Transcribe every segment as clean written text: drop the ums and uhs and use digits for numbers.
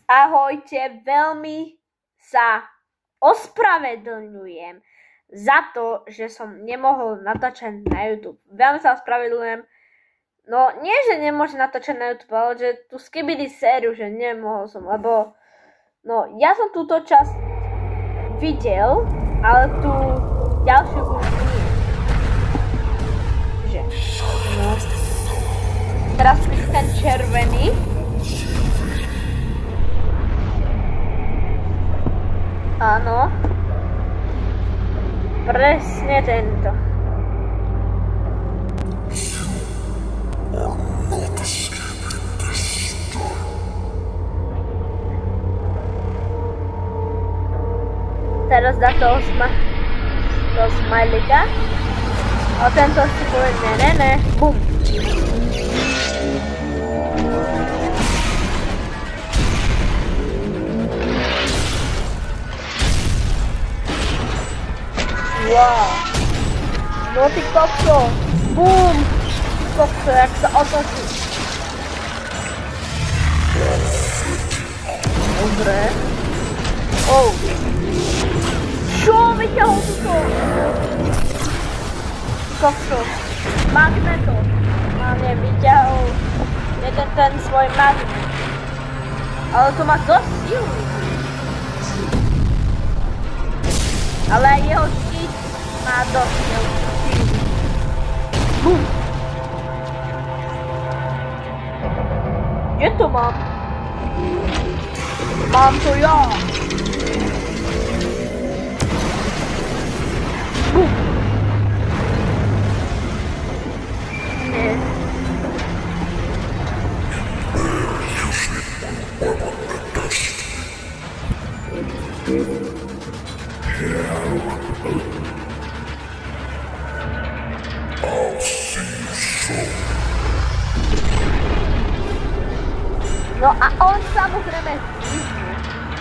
Ahojte, veľmi sa ospravedlňujem za to, že som nemohol natáčať na YouTube. Veľmi sa ospravedlňujem. No, nie, že nemôžem natáčať na YouTube, ale že tú skibidi sériu, že nemohol som, lebo no, ja som túto časť videl, ale tú ďalšiu už nie. Že, no. Teraz príde ten červený. Áno. Presne tento. Teraz dá toho smajlika. A tento si povie ne. Bum. Wow. No ty kokso. Bum. Ty kokso, jak sa otočí. Dobre. Oh. Čo? Vyťahol to? Kokso. Magneto. Máme vyťahol jeden ten svoj magnet. Ale to má dosť sílu. Ale aj jeho štít má dosť sílu. Bum. Kde to mám? Mám to ja. Bum. Nie. No a on samozrejme zmizne,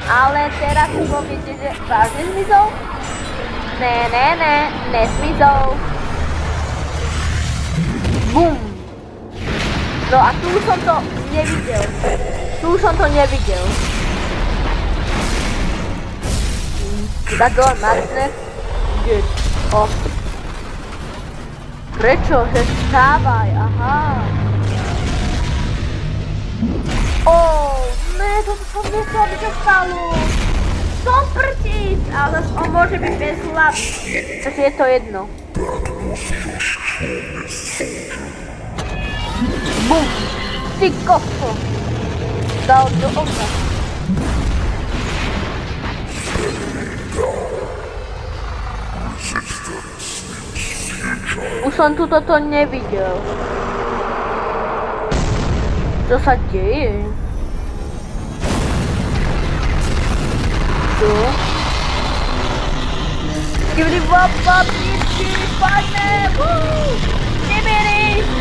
ale teraz si poviete, že vážne zmizol? Ne, nesmizol. Bum. No a tu som to nevidel. Iba dole magnet. Good. Off. Prečo? Že vstávaj, aha. Ne, toto som nechcel, aby sa stalo. Som prtíc, ale on môže byť bez hlavy. Takže je to jedno. Bum. Ty kokso. Dal do oka. Už som tu toto nevidel. Čo sa deje? Čo? Skibidi bop, padne!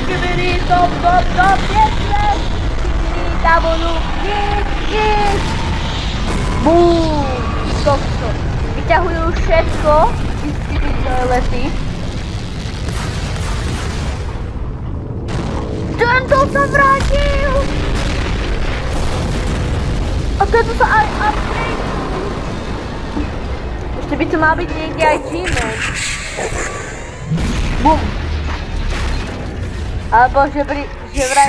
Skibidi, top, piesne! Skibidi, tabulu, yes! Bum! Kokso. Vyťahujú všetko z skibidi toilety. Tento sa vrátil! A tento sa aj upgrade. Ešte by tu mal byť niekde aj G-Man. Bum. Alebo že vraj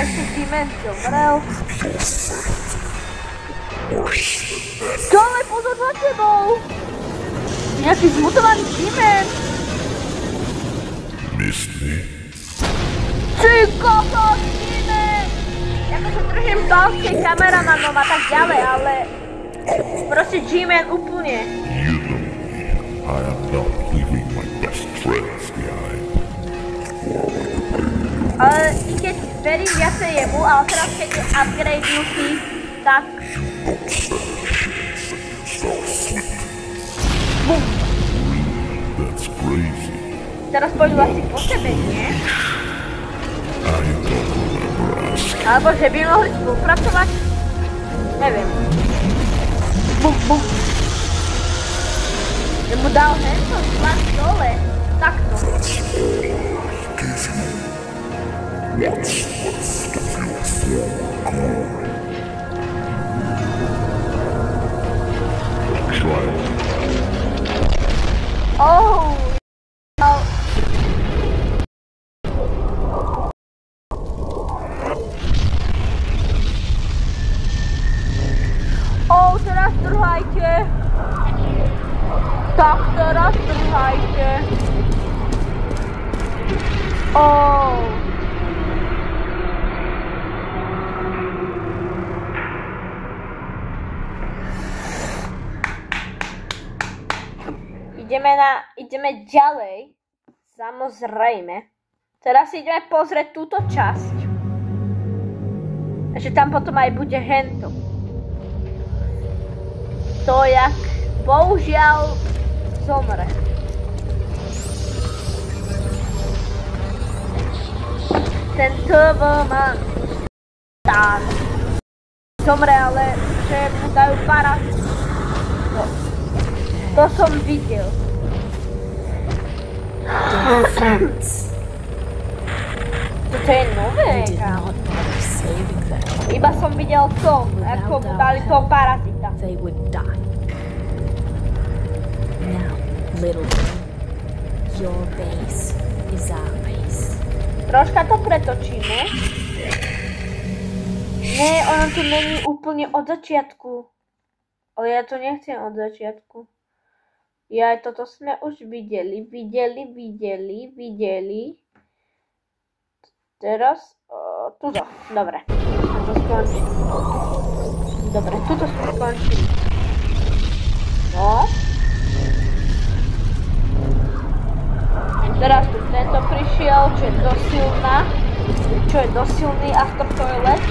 ešte G-Man zomrel. Dole, pozor za tebou! Nejaký zmutovaný G-Man. Ty kokos, G-Man! Akože držím palce kameramanom a tak ďalej, ale proste G-Man úplne. I am not leaving my best friends behind. Ale i keď verím viacej jemu, ale teraz keď je upgradeujúci, tak... Bum! That's crazy. Teraz pôjdu asi po sebe, nie? I don't remember asking. Alebo že by mohli spolupracovať? Neviem. Bum, bum. Že mu dal hento tlak dole. Takto. What's left of your former glory? teraz trhajte. Tak teraz trhajte. Ideme ďalej. Samozrejme. Teraz si ideme pozrieť túto časť. Že tam potom aj bude hento. To jak bohužiaľ zomre. Ten TV-man. Tá. Zomre, ale že mu dajú parazit. To som videl. Toto je nové, kámo. Iba som videl to, ako mu dali toho parazita. They would die. Now, little girl, your base is our base. Troška to pretočíme. Nie, ono tu není úplne od začiatku. Ale ja to nechcem od začiatku. Ja toto sme už videli. Teraz, tuto, dobre. To skončím. Dobre, tuto sme skončili. No. Teraz tu tento prišiel, čo je dosilný Astro Toilet.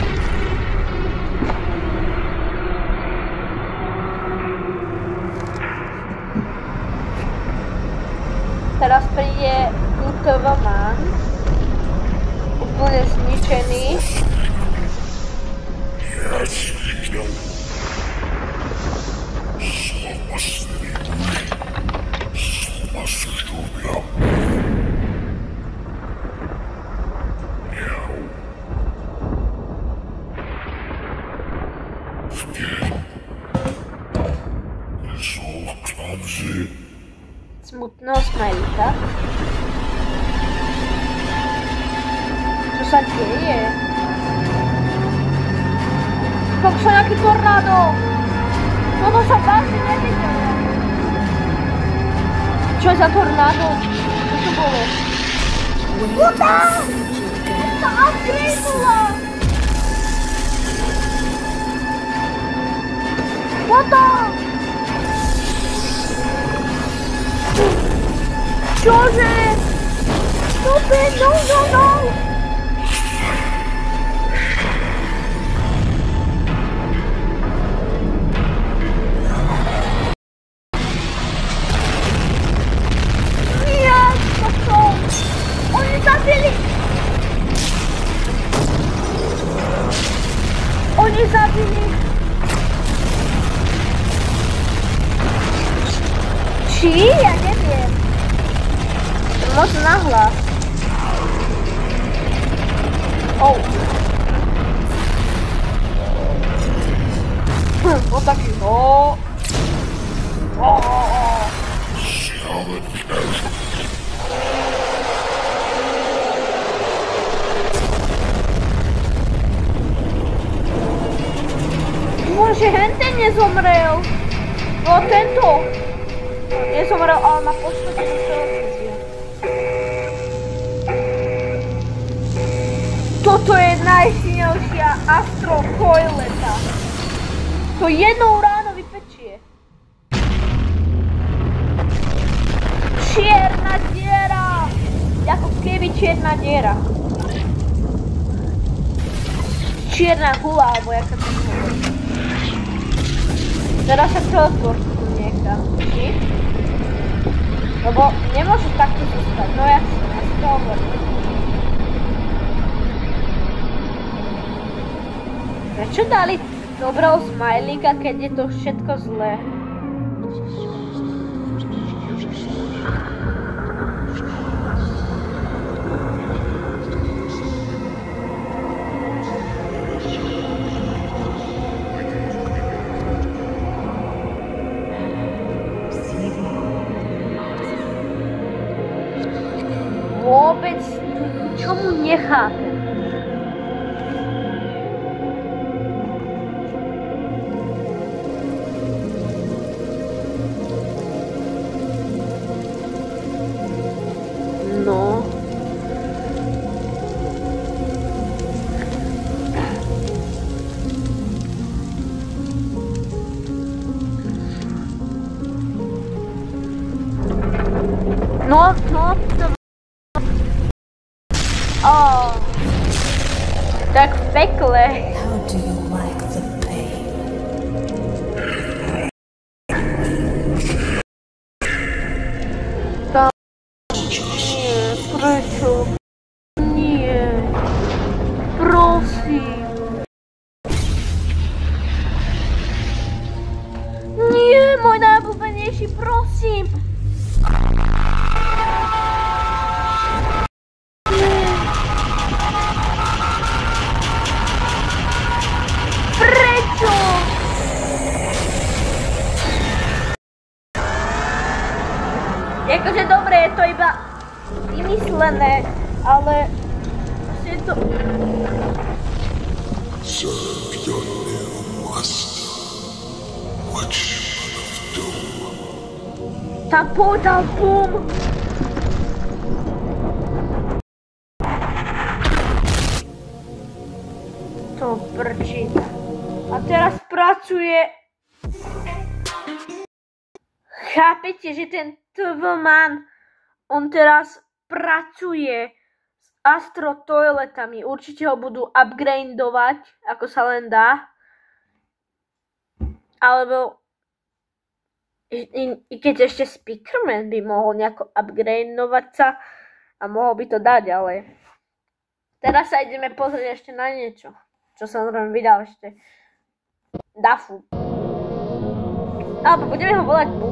Teraz príde TV-man, úplne zničený. Smutného smajlíka. Čo sa deje? Skok sa nejaký tornádo! Toto sa vážne nevidel. Čo je za tornádo? Čo to bolo? Puta! Sa upgradeula! Puta! Čože? Stupid, no! Oni zabili. Či? Ja neviem. Moc nahlas. O taký, Bože, henten nezomrel. No tento. Nezomrel, ale má poškodenú televíziu. Toto je najsilnejšia Astro Toileta. To jednou ráno vypečie. Čierna diera. Ako keby čierna diera. Čierna hula, alebo jak sa to hovorí. Teraz sa teleportujú niekam. Či? Lebo nemôžu takto zostať. No jasne, ja si to hovorím. Prečo dali dobrého smajlíka, keď je to všetko zlé? Vôbec čomu nechápem. No, to... Tak v pekle. How do you like the pain? Nie, prečo? Nie. Prosím. Nie, môj najobľúbenejší, prosím. Prečo? Akože dobre, je to iba vymyslené, ale proste je to... Serve your new master. Which of doom? Tam povedal bum. To brčí. A teraz pracuje... Chápete, že ten Tvman, on teraz pracuje s Astro toiletami. Určite ho budú upgradeovať, ako sa len dá. Alebo i keď ešte Speakerman by mohol nejako upgradeovať sa a mohol by to dať, ale teraz sa ideme pozrieť ešte na niečo, čo som vám vydal ešte. Dafu. Alebo budeme ho volať Bu.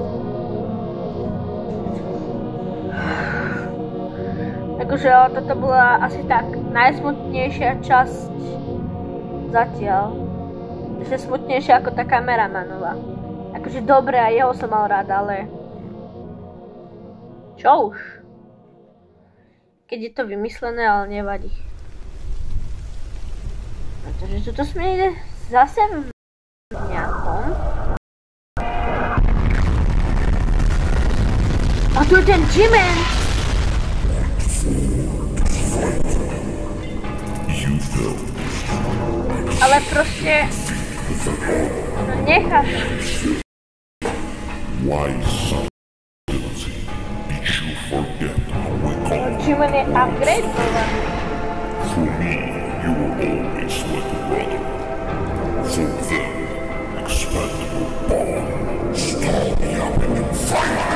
Takže toto bola asi tak najsmutnejšia časť zatiaľ. Ešte smutnejšia ako tá kameramanová. Akože dobre, aj jeho som mal rád, ale... Čo už? Keď je to vymyslené, ale nevadí. Pretože tuto sme ide zase v nejakom. A tu je ten G-Man! Ale proste... No nechápem. Why subtlety did you forget how we call? G-Man je upgradeovaný. For me, you were always like a brother. For them, expendable bomb stole me up in the fire.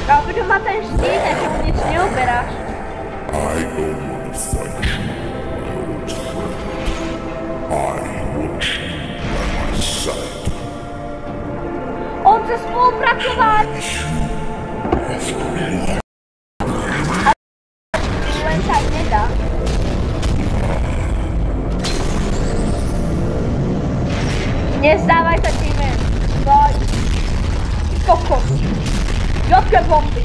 Ale prečo má ten štít, a čemu nič neuberáš? I don't want to fight you, my old friend. I want you by my side. On chce spolupracovať! Len tak nedá. Nezdávaj sa, G-Man. Daj. Kokos. Jaké bomby.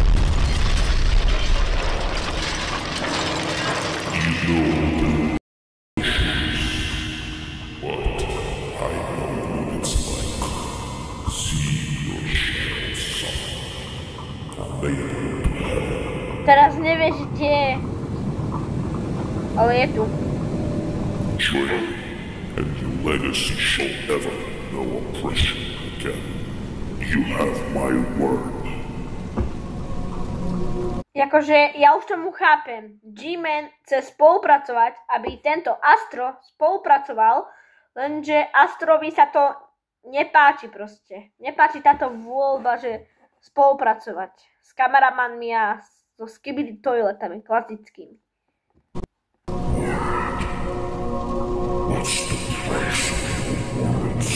Teraz nevieš, kde je. Ale je tu. Trail, and your legacy shall never know oppression again. You have my word. Akože ja už tomu chápem. G-Man chce spolupracovať, aby tento Astro spolupracoval, lenže Astrovi sa to nepáči proste. Nepáči táto voľba, že spolupracovať s kameramanmi a so skibidi toiletami klasickými. What's the price of your words?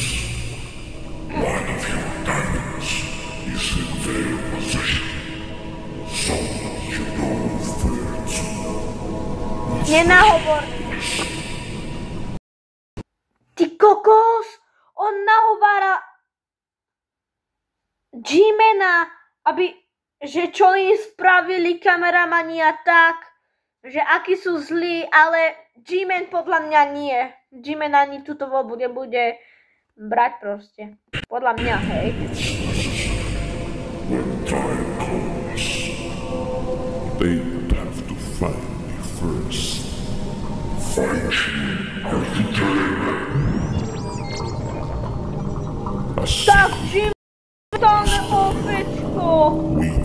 One of your diamonds is in their possession. So you know where to. Nenahovor! Ty kokos! On nahovára G-Mana, aby, že čo im spravili kameramani a tak, že akí sú zlí, ale G-Man podľa mňa nie. G-Man ani túto voľbu nebude brať proste. Podľa mňa, hej. When time comes, they have to find me first. Find you as the dreamer. Tak, G-Man, ovečko! We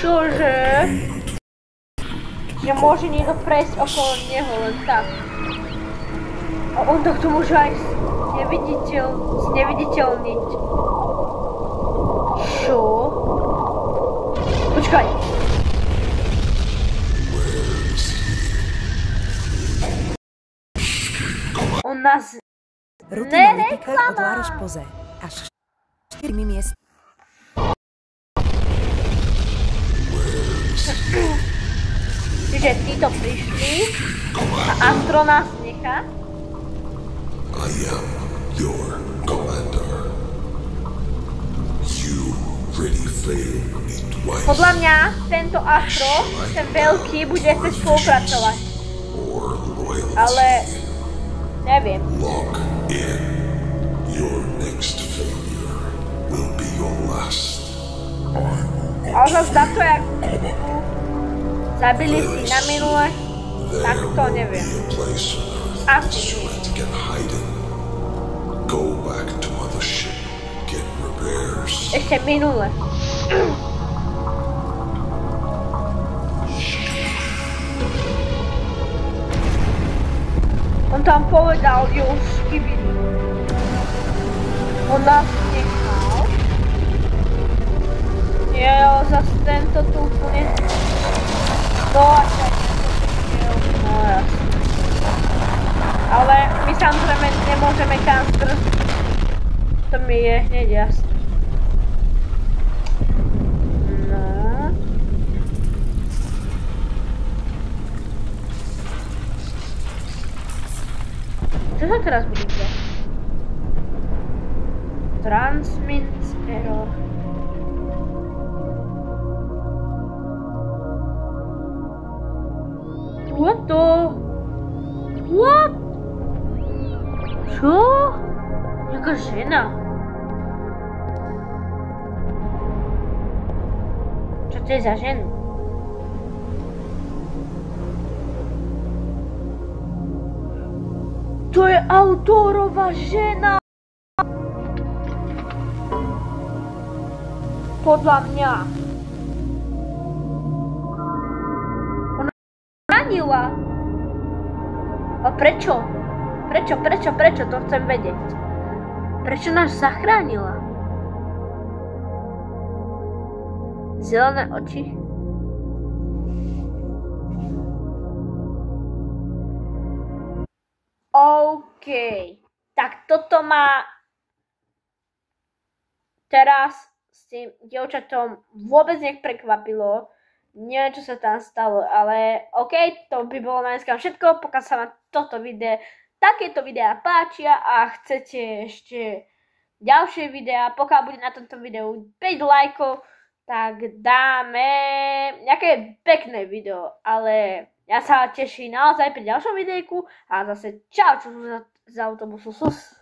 Čože? Že môže niekto prejsť okolo neho len tak. A on takto môže aj zneviditeľniť. Čo? Počkaj. On nás nereklama. Až 4 miest. Čiže títo prišli a Astro nás nechá. I am your commander. You really failed me twice. Podľa mňa tento Astro, ten veľký, bude chcieť spolupracovať. Or loyalty. Ale neviem. Lock in. Your next failure will be your last. Ale zase za to, jak zabili si na minule, tak to neviem. Asi nie. Get hiding. Go back to mothership. Get repairs. Ešte minule. On tam povedal, jo, skibidi. On nás nechal. Nie, ale zase tento tu úplne... No a tak, no jasne. Ale my samozrejme nemôžeme kanster. To mi je hneď jasné. No. Čo sa teraz bude diať? Transmit error. What the? What? Čo? Jaká žena? Čo to je za ženu? To je autorová žena! Podľa mňa. Ona zranila. A prečo? Prečo? To chcem vedieť. Prečo nás zachránila? Zelené oči? OK. Tak toto ma teraz s tým dievčatom vôbec neprekvapilo. Neviem, čo sa tam stalo, ale OK, to by bolo na dneska všetko. Pokiaľ sa vám toto video, takéto videá páčia a chcete ešte ďalšie videá, pokiaľ bude na tomto videu 5 lajkov, tak dáme nejaké pekné video, ale ja sa teším naozaj pri ďalšom videjku a zase čau, čo z autobusu sus.